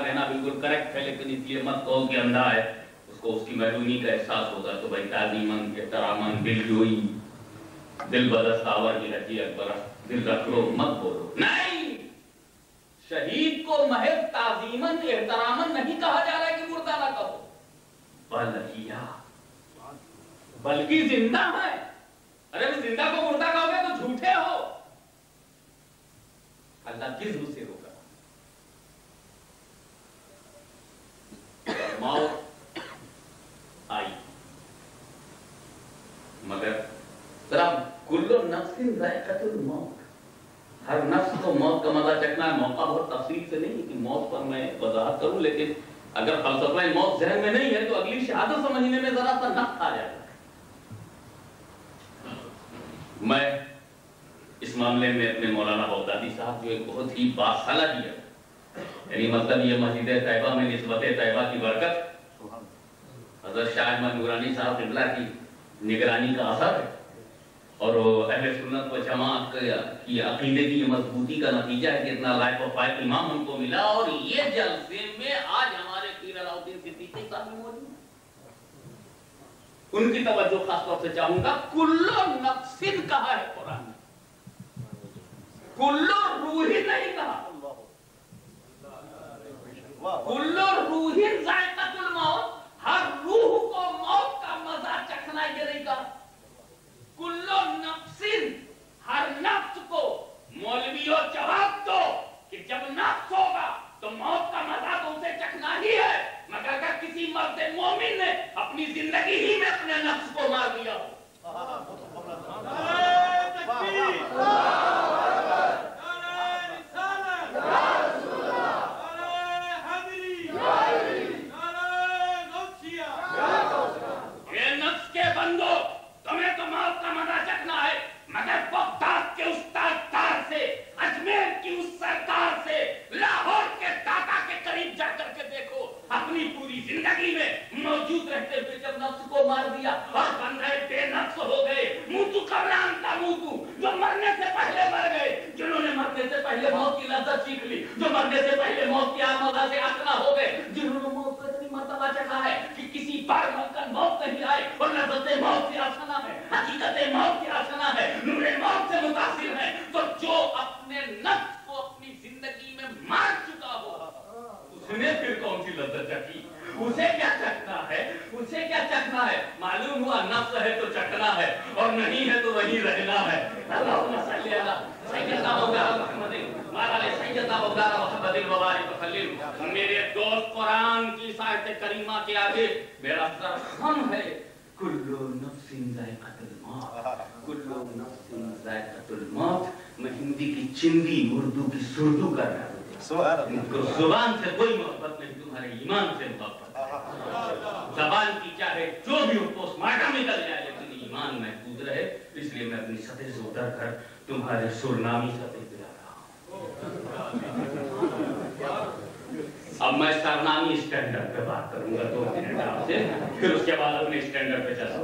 रहना बिल्कुल करेक्ट है, लेकिन इसलिए मत कहो कि अंधा है, उसको उसकी महरूमी का एहसास होगा। तो भाई ताज़ीमन एहतरामन दिलजोई दिल बदस्तावर की रखी अकबर दिल रख लो, मत बोलो। नहीं, शहीद को महज ताज़ीमन एहतरामन नहीं कहा जा रहा है कि मुर्दा ना कहो, बल्कि जिंदा है। अरे भी जिंदा को मुर्दा कहोगे तो झूठे हो। अल्लाह किस्म से रोका। मौत आई, मगर जरा कुल्लो नफ्सिन ज़ाइक़तुल मौत, हर नफ्स को मौत का मजा चखना है। मौका बहुत तफसील से नहीं कि मौत पर मैं वजाहत करूं, लेकिन अगर फलसफा मौत जहन में नहीं है तो अगली शहादत समझने में जरा सा नक्श आ जाएगा। मैं इस मामले में अपने मौलाना बगदादी साहब जो एक बहुत ही बासलाहियत है, यानी मतलब ये मस्जिद तैयबा में निस्बत तैयबा की बरकत हज़रत शाह अहमद नूरानी साहब क़िबला की निगरानी का असर है, और अहले सुन्नत व जमात की अकीदे की मजबूती का नतीजा है कि इतना लायक व फायक इमाम हमको मिला। और ये जलसे में आज हमारे पीर अलाउद्दीन सिद्दीकी साहब मौजूद हैं, उनकी तवज्जो खास तौर से चाहूंगा। कुल्लो नफ्सिन कहा है कुरान में, कुल्लो रूही नहीं कहा। कुल्लो रूहिन ज़ाइक़तुल मौत, हर रूह को मौत का मजा चखना, ये नहीं कहा। कुल्लो नफ्सिन, हर नफ्स को। मौलवियों जवाब दो कि जब नफ्स होगा तो मौत का मजा तो उसे चखना ही है, मगर अगर किसी मर्द मोमिन ने अपनी जिंदगी ही में अपने नफ्स को मार दिया हो, ये नफ्स के बंदो, तुम्हें तो मौत का मजा चखना है, मगर बगदाद के उस तार से, अजमेर की उस सरकार से, लाहौर के दाता के करीब जाकर के देखो, अपनी पूरी जिंदगी में मौजूद रहते हुए जब नफ्स को मार दिया और बंदे बेनफ्स हो गए। मुतु कब्रान का मुतु, जो मरने से पहले मर गए, जिन्होंने मरने से पहले मौत की लज्जत सीख ली, जो मरने से पहले मौत की आमदा से आसना हो गए, जिन्होंने मौत को इतनी मर्तबा चखा है कि किसी बार मरकर मौत नहीं आए और लज्जत मौत की आसना है, हकीकत मौत की आसना है, नूरे मौत से मुतासिर है। तो जो अपने नफ्स को अपनी जिंदगी में मार चुका हो, उसने फिर कौन सी लज्जत चखी? उसे क्या चखना है? उसे क्या चखना है? मालूम हुआ नफ्स है तो चखना है, और नहीं है तो वहीं रहना है। अल्लाहुम्मा सल्ली अला सय्यदना मौलाना मुहम्मदिन व अला सय्यदना मौलाना मुहम्मदिन व बारिक वसल्लिम। मेरे दोस्त, कुरान की आयत करीमा के आगे मेरा सरखम है, कुल्लु नफ्सिन ज़ाइक़तुल मौत, कुल्लु नफ्सिन ज़ाइक़तुल मौत। मैं हिंदी की चिंदी, उर्दू की सुर्दू कर रहा हूँ। जुबान से कोई मोहब्बत नहीं, तुम्हारे ईमान से मोहब्बत है। जबान की चाहे जो भी पोस्टमार्टम निकल जाए, लेकिन ईमान महफूज रहे, इसलिए मैं अपनी सतह से उतर कर तुम्हारे सुरनामी सतह पे आ रहा हूँ। अब मैं सरनामी स्टैंडर्ड पे बात करूंगा 2 मिनट आपसे, फिर उसके बाद अपने स्टैंडर्ड पे चला।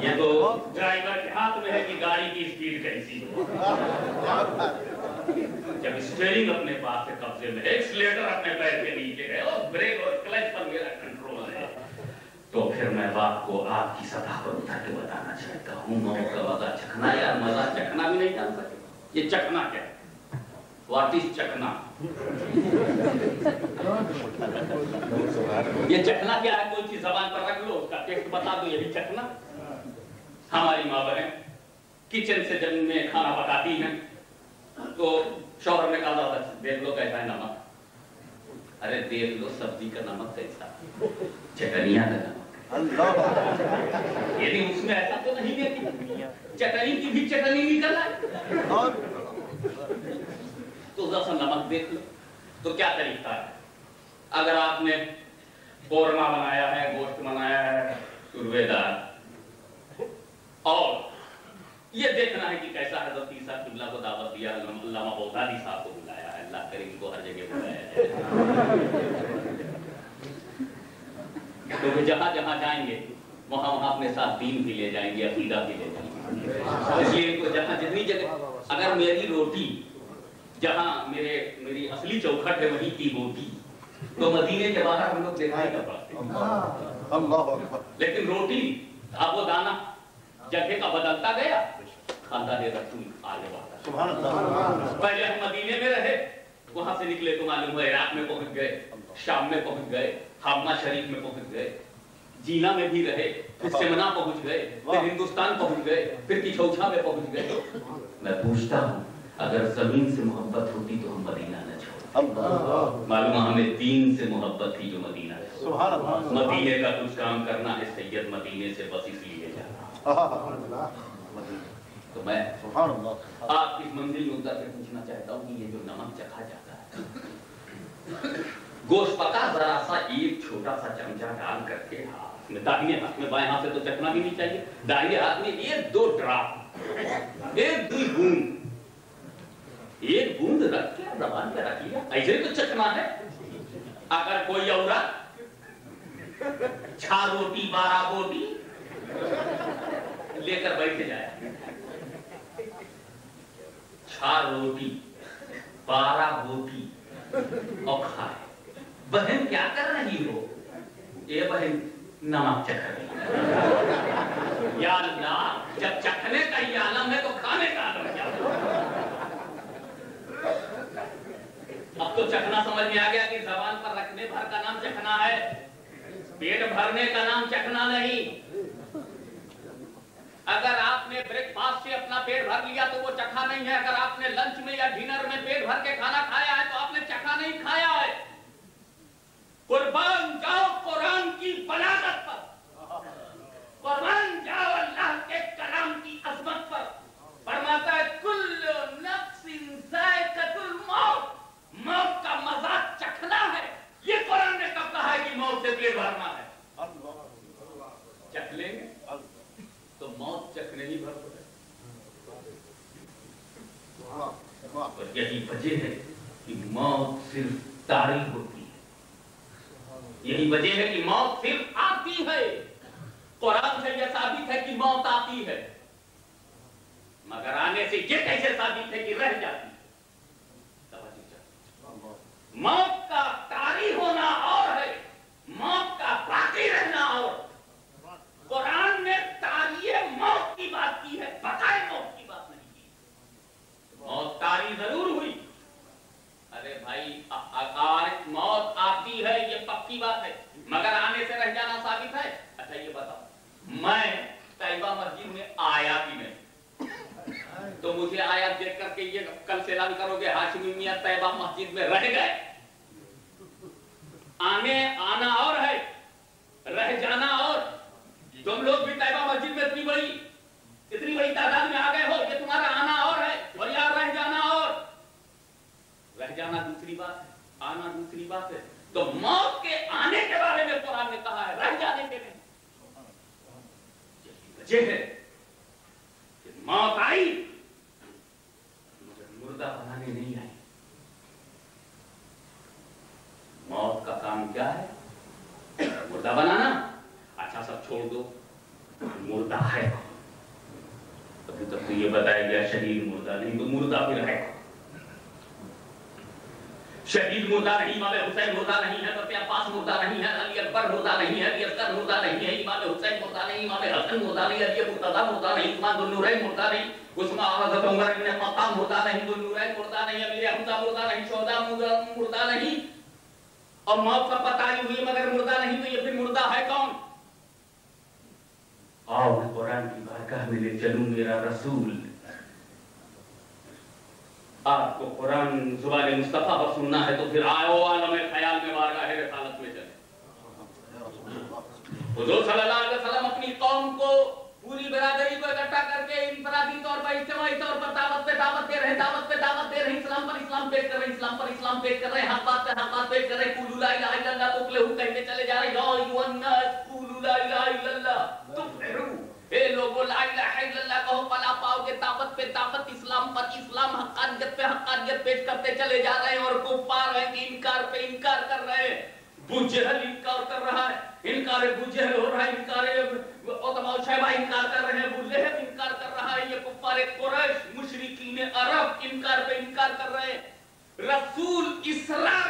ये तो ड्राइवर के हाथ में है कि गाड़ी की स्पीड कैसी हो। जब स्टीयरिंग अपने पास से कब्जे में है, एक्सीलेटर अपने पैर के नीचे है और ब्रेक और क्लच पर मेरा कंट्रोल है, तो फिर मैं बात को आपकी सतह पर उठा के बताना चाहता हूँ। मौत का मजा चखना, यार मजा चखना भी नहीं जान सके। ये चखना क्या है? व्हाट इज चखना? ये चखना क्या है? कोई चीज जबान पर रख लो, उसका टेस्ट बता दो, यही चखना। हमारी माँ बहन किचन से जब में खाना पकाती हैं तो शौहर ने कहा, देख लो कैसा है नमक। अरे देख लो सब्जी का नमक कैसा, चटनिया का नमक, यदि उसमें ऐसा तो नहीं देखी, चटनी की भी चटनी निकल आए, तो जरा नमक देख लो। तो क्या तरीका है? अगर आपने कोरमा बनाया है, गोश्त बनाया है सुरवेदार, और ये देखना है कि कैसा हज़रत ईसा क़िबला को दावत दिया, अल्लामा बगदादी साहब को बुलाया है, अल्लाह करीम को हर जगह बुलाया है। तो जहां जहां जाएंगे वहां वहां अपने साथ दीन भी ले जाएंगे, अकीदा भी ले जाएंगे। इसलिए जहां जितनी जगह, अगर मेरी रोटी जहाँ मेरी असली चौखट है वहीं की रोटी, तो मदीने के बाहर हम लोग दिखाई न पड़ते, लेकिन रोटी अब वो दाना जगह का बदलता गया, खाता दे रसूल आगे बढ़ा। पहले हम मदीने में रहे, वहां से निकले तो मालूम हुआ इराक में पहुंच गए, शाम में पहुंच गए, हम्मा शरीफ में पहुंच गए, जीना में भी रहे, फिर सिमना पहुंच गए, फिर हिंदुस्तान पहुंच गए, फिर किछौछा में पहुंच गए। मैं पूछता हूँ, अगर जमीन से मोहब्बत होती तो हम मदीना न छोड़ते। मालूम हमें दीन से मोहब्बत थी जो मदीना छोड़ते। मदीने का कुछ काम करना है सैयद, मदीने से बस इसलिए जाना। तो मैं आप इस मंजिल में उतर के पूछना चाहता हूँ कि ये जो नमक चखा जाता है, गोश्त पका जरा सा एक छोटा सा चमचा डाल करके हाथ में, दाहिने हाथ में, बाएं हाथ से तो चखना भी नहीं चाहिए, दाहिने हाथ में एक दो ड्रॉप, एक दो बूंद, एक बूंद रख के जबान पे रख लिया, ऐसे ही तो चखना है। अगर कोई औरत 6 रोटी 12 बोटी लेकर बैठ जाए, 6 रोटी 12 बोटी और खाए, बहन क्या कर रही हो? ये बहन नमक चख रही। या अल्लाह, जब चखने का ही आलम है तो खाने का आलम क्या? अब तो चखना समझ में आ गया कि जबान पर रखने भर का नाम चखना है, पेट भरने का नाम चखना नहीं। अगर आपने ब्रेकफास्ट से अपना पेट भर लिया तो वो चखा नहीं है। अगर आपने लंच में या डिनर में पेट भर के खाना खाया है तो आपने चखा नहीं खाया है। कुर्बान जाओ कुरान की बलागत पर, कुर्बान जाओ अल्लाह के कलाम की अजमत पर। फरमाता है कुल्लु नफ्सिन ज़ाइक़तुल मौत, मौत का मजाक चखना है। ये कुरान ने कब कहा है कि मौत से पेट भरना है? चख लेंगे तो मौत चखने ही भर पड़े। और यही वजह है कि मौत सिर्फ तारीख होती है, यही वजह है कि मौत सिर्फ आती है। कुरान से यह साबित है कि मौत आती है, मगर आने से ये कैसे साबित है कि रह जाती है? मौत का तारी होना और है, मौत का बाकी रहना और। कुरान ने तारीए मौत की बात की है, बकाए मौत की बात नहीं की। मौत तारी जरूर हुई, अरे भाई मौत आती है ये पक्की बात है, मगर आने से रह जाना साबित है। अच्छा ये बताओ, मैं तैयबा मस्जिद में आया भी नहीं तो मुझे आयत देख करके ये कल से ऐलान करोगे हाशिमी मियां तैयबा मस्जिद में रह गए? आना और है, रह जाना और। तुम लोग भी तैयबा मस्जिद में इतनी बड़ी तादाद में आ गए हो, ये तुम्हारा आना और है, और यार रह जाना और। रह जाना दूसरी बात है, आना दूसरी बात है। तो मौत के आने के बारे में कुरान ने कहा है, रह जाने के नहीं। वजह है कि मौत आई मगर मुर्दा बनाने नहीं आई। मौत का काम क्या है? मुर्दा बनाना। अच्छा सब छोड़ दो, मुर्दा है अभी तक तो ये बताया गया शहीद मुर्दा नहीं, तो मुर्दा फिर है। शहीद मुर्दा नहीं, इमाम हुसैन मुर्दा नहीं है, तो अब्बास मुर्दा नहीं है, अली अकबर मुर्दा नहीं है, अली असगर मुर्दा नहीं है, इमाम हुसैन मुर्दा नहीं, इमाम हसन मुर्दा नहीं, अली मुर्तजा मुर्दा नहीं, उस्मान दुन्नूरैन मुर्दा नहीं, उस्मान हज़रत उमर इब्न खत्ताब मुर्दा नहीं, दुन्नूरैन मुर्दा नहीं, अमीर हमजा मुर्दा नहीं, शोहदा मुर्दा नहीं। और मौत का पता ही हुई मगर मुर्दा नहीं, तो ये फिर मुर्दा है कौन? आओ कुरान की बारगाह में ले चलूं मेरा रसूल। आपको कुरान जुबान मुस्तफा पर सुनना है तो फिर आओ आलम ख्याल में बारगाह रिसालत में चले। हुजूर सल्लल्लाहु अलैहि वसल्लम अपनी कौम को, पूरी बिरादरी को इकट्ठा करके इनफरादी तौर पर, इज्तिमाई तौर पर दावत पे दावत दे रहे, इस्लाम पर इस्लाम पेश कर रहे, इस्लाम पर इस्लाम पेश कर रहे, हक बात पे हक बात पेश कर रहे। कुलू ला इलाहा इल्लल्लाह तुफ्लिहू कहते चले जा रहे। या अय्युहन्नास कुलू ला इलाहा इल्लल्लाह तुफ्लिहू, ए लोगों ला इलाहा इल्लल्लाह कहो फला पाओगे। दावत पे दावत, इस्लाम पर इस्लाम, हक्कानियत पे हक्कानियत पेश करते चले जा रहे हैं और कुफ्फार हैं कि इनकार पे इनकार कर रहे हैं। ابو جہل انکار کر رہا ہے، انکار ابو جہل ہو رہا ہے، انکار عتبہ و شیبہ انکار کر رہے ہیں، ابو لہب انکار کر رہا ہے، یہ کفار قریش مشرکین عرب انکار پہ انکار کر رہے ہیں۔ رسول اسلام